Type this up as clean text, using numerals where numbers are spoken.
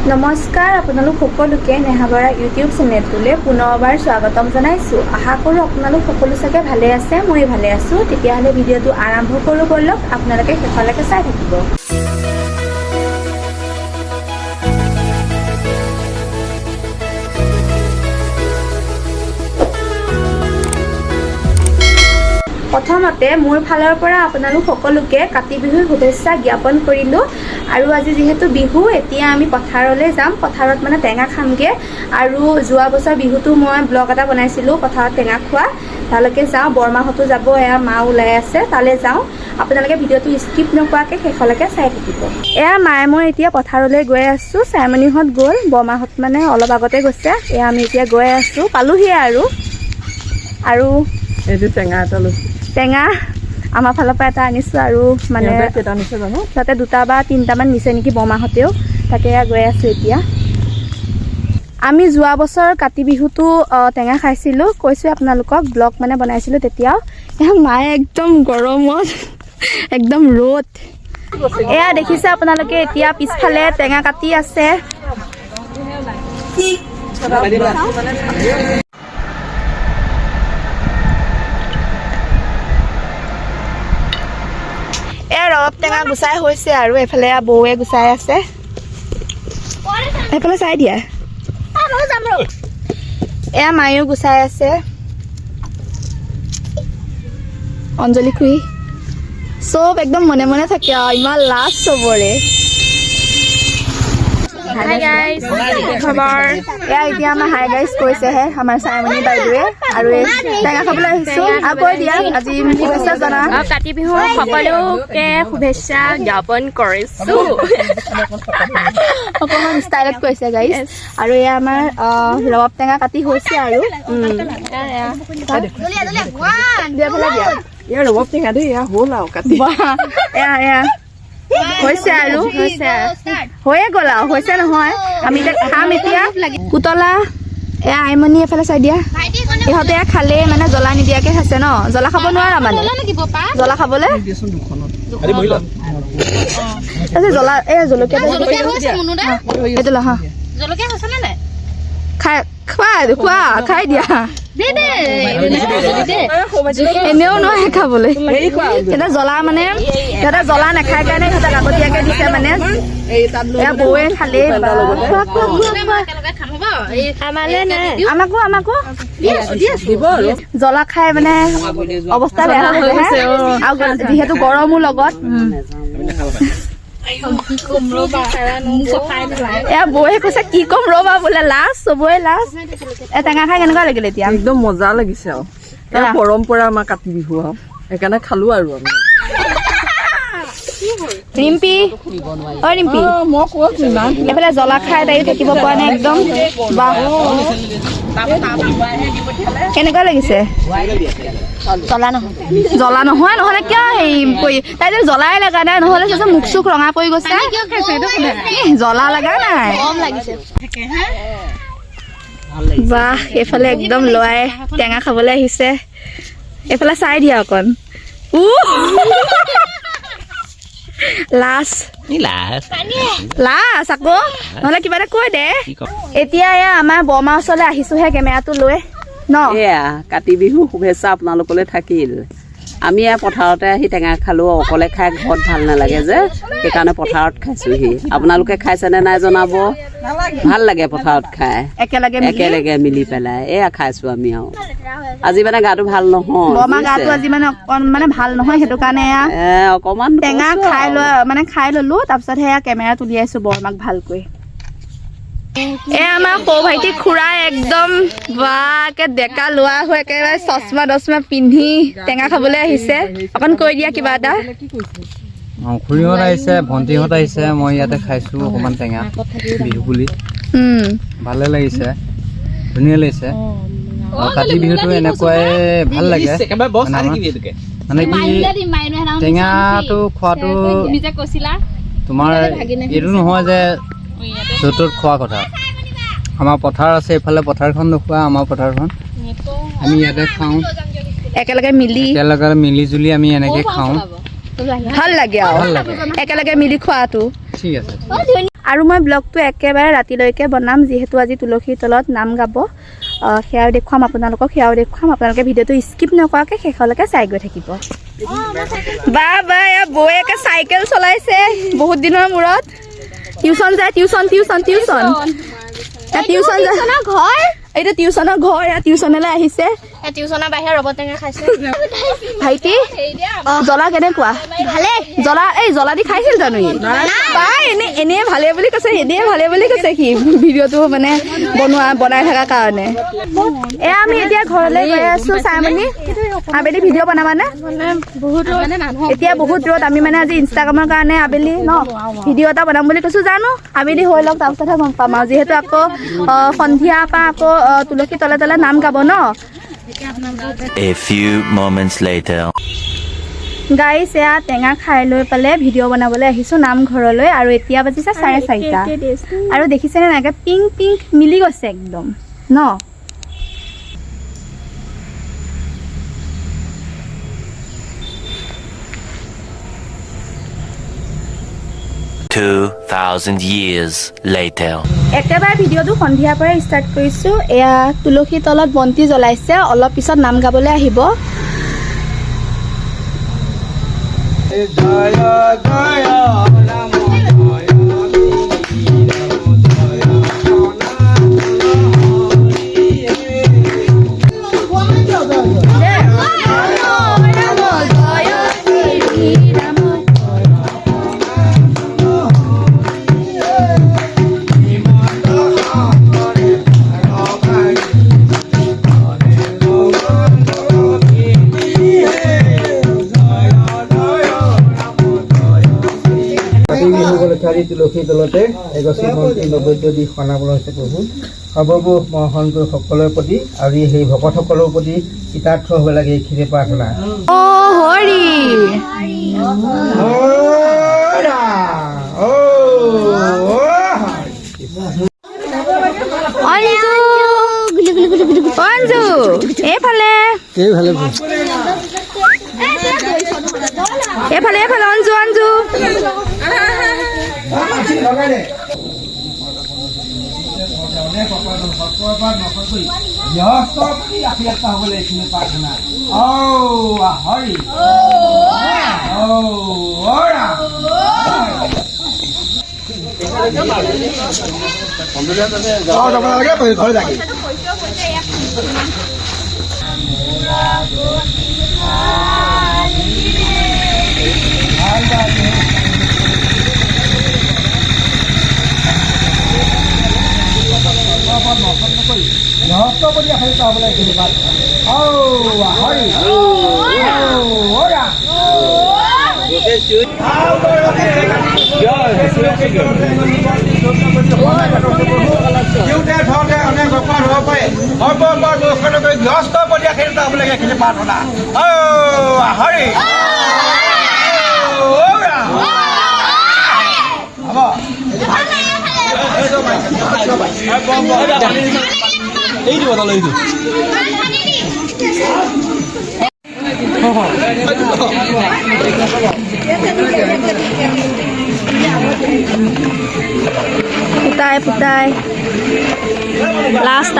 নমস্কাৰ আপোনালোক সকলোকে নেহাবৰা ইউটিউব চেনেলটোলৈ পুনৰবাৰ স্বাগতম জনাইছোঁ। আশা কৰোঁ আপোনালোক সকলো চাগে ভালে আছে, মই ভালে আছোঁ। তেতিয়াহ'লে ভিডিঅ'টো আৰম্ভ কৰোঁ ব'লক, আপোনালোকে শেষলৈকে চাই থাকিব। প্ৰথমতে মোৰ ফালৰ পৰা আপোনালোক সকলোকে কাতি বিহুৰ শুভেচ্ছা জ্ঞাপন কৰিলোঁ। আৰু আজি যিহেতু বিহু, এতিয়া আমি পথাৰলৈ যাম। পথাৰত মানে টেঙা খামগৈ। আৰু যোৱা বছৰ বিহুটো মই ব্লগ এটা বনাইছিলোঁ পথাৰত টেঙা খোৱা, তালৈকে যাওঁ। বৰমাহঁতো যাব, এয়া মা ওলাই আছে, তালৈ যাওঁ। আপোনালোকে ভিডিঅ'টো স্কিপ নকৰাকৈ শেষলৈকে চাই থাকিব। এয়া মায়ে মই এতিয়া পথাৰলৈ গৈ আছোঁ। চাইমনিহঁত গ'ল, বৰমাহঁত মানে অলপ আগতে গৈছে। এয়া আমি এতিয়া গৈ আছোঁ, পালোহিয়ে আৰু এইটো টেঙা এটা লৈছোঁ। টেঙা আমাৰ ফালৰ পৰা এটা আনিছোঁ। আৰু মানে তাতে 2টা বা 3টামান নিছে নেকি বৰমাহঁতেও, তাকে গৈ আছোঁ এতিয়া। আমি যোৱা বছৰ কাতি বিহুটো টেঙা খাইছিলোঁ, কৈছোঁ আপোনালোকক, ব্লগ মানে বনাইছিলোঁ তেতিয়াও। মায়ে একদম গৰমত একদম ৰ'দ। এয়া দেখিছে আপোনালোকে, এতিয়া পিছফালে টেঙা কাটি আছে। ৰব টেঙা গুচাই হৈছে আৰু এইফালে বৌৱে গুচাই আছে। এইফালে চাই দিয়া, এয়া মায়েও গুচাই আছে। অঞ্জলি খুৰী চব একদম মনে মনে থাকে আৰু ইমান লাজ চবৰে। খবৰ এয়া এতিয়া আমাৰ হাই গাইজ কৈছেহে আমাৰ চাইমনি বাইদেৱে। আৰু এই টেঙা খাবলৈ আহিছোঁ। আৰু কৈ দিয়া আজি শুভেচ্ছা জনা। কাতি বিহুৰ সকলোকে শুভেচ্ছা জ্ঞাপন কৰিছোঁ। অকণমান ষ্টাইলত কৈছে গাইজ। আৰু এয়া আমাৰ ৰবাব টেঙা কাটি হৈছে আৰু ইয়াৰ ৰবাব টেঙা দেই, এয়া হ'ল আৰু কাটি এয়া হৈছে আৰু হৈয়ে গ'ল আৰু হৈছে নহয়। আমি এতিয়া খাম। এতিয়া পুতলা এয়া আইমণি এফালে চাই দিয়া। ইহঁতে খালেই মানে জ্বলা নিদিয়াকে খাইছে ন। জ্বলা খাব নোৱাৰা মানে, জ্বলা খাবলৈ জ্বলা এই জলকীয়া এইটো ল খোৱা খাই দিয়া। এনেও নহয় খাবলৈ, সিহঁতে জ্বলা মানে সিহঁতে জ্বলা নাখায় কাৰণে সিহঁতক আগতীয়াকে দিছে মানে। এয়া বৌৱে খালেই আমাকো জ্বলা খাই মানে অৱস্থা বেয়া হৈছে। আৰু যিহেতু গৰমো লগত, এয়া বৌয়ে কৈছে কি কম ৰবা বোলে, লাজ চবৰে লাজ। টেঙা খাই কেনেকুৱা লাগিলে এতিয়া? একদম মজা লাগিছে আৰু পৰম্পৰা আমাৰ কাতি বিহু আৰু সেইকাৰণে খালো আৰু আমি। ৰিম্পি অ ৰিম্পি মই কৈছো ইমান এইফালে জ্বলা খাই তাইও থাকিব পৰা নাই একদম। বাহ কেনেকুৱা লাগিছে? জ্বলা নহয় নহলে কিয় হেৰি কৰি তাই যে জ্বলাই লগা নাই, নহলে মুখ চুখ ৰঙা পৰি গৈছে। জ্বলা লগা নাই। বাহ এইফালে একদম লৰাই টেঙা খাবলৈ আহিছে। এইফালে চাই দিয়া অকণ। লাজ আকৌ নহলে কিবা এটা কৈ দে। এতিয়া এয়া আমাৰ বৰমাৰ ওচৰলৈ আহিছোহে কেমেৰাটো লৈ ন। এয়া কাতি বিহু শুভেচ্ছা আপোনালোকলৈ থাকিল। আমি এয়া পথাৰতে আহি টেঙা খালো। অকলে খাই ঘৰত ভাল নালাগে যে, সেইকাৰণে পথাৰত খাইছোহি। আপোনালোকে খাইছেনে নাই জনাব। ভাল লাগে পথাৰত খাই একেলগে মিলি পেলাই। এয়া খাইছো আমি আৰু আজি মানে গাটো ভাল নহয়, বৰমাৰ গাটো আজি মানে অকণ ভাল নহয়, সেইটো কাৰণে অকমান টেঙা খাই ললো। তাৰপিছত সেয়া কেমেৰা তুলি আছো বৰমাক ভালকৈ। আমাৰ সৰু ভাইটি খুৰা একদম বাকে ডেকা লোৱা হৈ একেবাৰে চশমা পিন্ধি টেঙা খাবলৈ আহিছে। অকণ কৈ দিয়া কিবা এটা। খুৰীহঁত আহিছে, ভণ্টিহঁত আহিছে, মই ইয়াতে খাইছো অকমান টেঙা বিহু বুলি। ভালে লাগিছে, ধুনীয়া লাগিছে। কাতি বিহুটো এনেকুৱাই ভাল লাগে মানে কি টেঙাটো খোৱাটো তোমাৰ এইটো নহয় যে য'ত ত'ত খোৱা কথা। আমাৰ পথাৰ আছে, এইফালে পথাৰখন নোখোৱা, আমাৰ পথাৰখন আমি ইয়াতে খাওঁ একেলগে মিলি জুলি আমি এনেকে খাওঁ। ভাল লাগে আৰু একেলগে মিলি খোৱাটো। ঠিক আছে আৰু মই ব্লগটো একেবাৰে ৰাতিলৈকে বনাম যিহেতু আজি তুলসীৰ তলত নাম গাব সেয়াও দেখুৱাম আপোনালোকক সেয়াও দেখুৱাম আপোনালোকে ভিডিঅ'টো স্কিপ নকৰাকৈ শেষলৈকে চাই গৈ থাকিব বা এয়া বৌয়েকে চাইকেল চলাইছে বহুত দিনৰ মূৰত টিউচন যায় টিউচন ঘৰ এইটো টিউচনৰ ঘৰ এয়া টিউচনলৈ আহিছে টিউচনৰ বাহিৰে ৰবৰ টেঙা খাইছে ভাইটি জ্বলা কেনেকুৱা ভালে জ্বলা দি খাইছিল জানো এনেই ভালে বুলি কৈছে সি ভিডিঅ'টো মানে বনাই থকাৰ কাৰণে এয়া আমি এতিয়া ঘৰলৈ গৈ আছো চাইমনি আবেলি ভিডিঅ' বনাবানে এতিয়া বহুত ৰ'দ আমি মানে আজি ইনষ্টাগ্ৰামৰ কাৰণে আবেলি ন ভিডিঅ' এটা বনাম বুলি কৈছো জানো আবেলি হৈ লওক তাৰপিছতহে গম পাম আৰু যিহেতু আকৌ সন্ধিয়াৰ পৰা আকৌ তুলসী তলে তলে নাম গাব ন A few moments later. গাইছ এয়া টেঙা খাই লৈ পেলাই ভিডিঅ' বনাবলৈ আহিছোঁ নামঘৰলৈ আৰু এতিয়া বাজিছে 4:30 আৰু দেখিছেনে নাগে পিংক মিলি গৈছে একদম ন 2,000 years later. একেবাৰে ভিডিঅ'টো সন্ধিয়াৰ পৰাই ষ্টাৰ্ট কৰিছোঁ এয়া তুলসী তলত বন্তি জ্বলাইছে অলপ পিছত নাম গাবলৈ আহিব তুলসী তলতে এগছি মন্ত্ৰী নৈবেদ্য দি সনাবলৈ হৈছে প্ৰভু সৰ্ববোৰ মহন্তটো সকলোৰে প্ৰতি আৰু সেই ভকতসকলৰ প্ৰতি কৃতাৰ্থ হ'ব লাগে এইখিনি প্ৰাৰ্থনা এইফালে অঞ্জু পুতাই লাষ্ট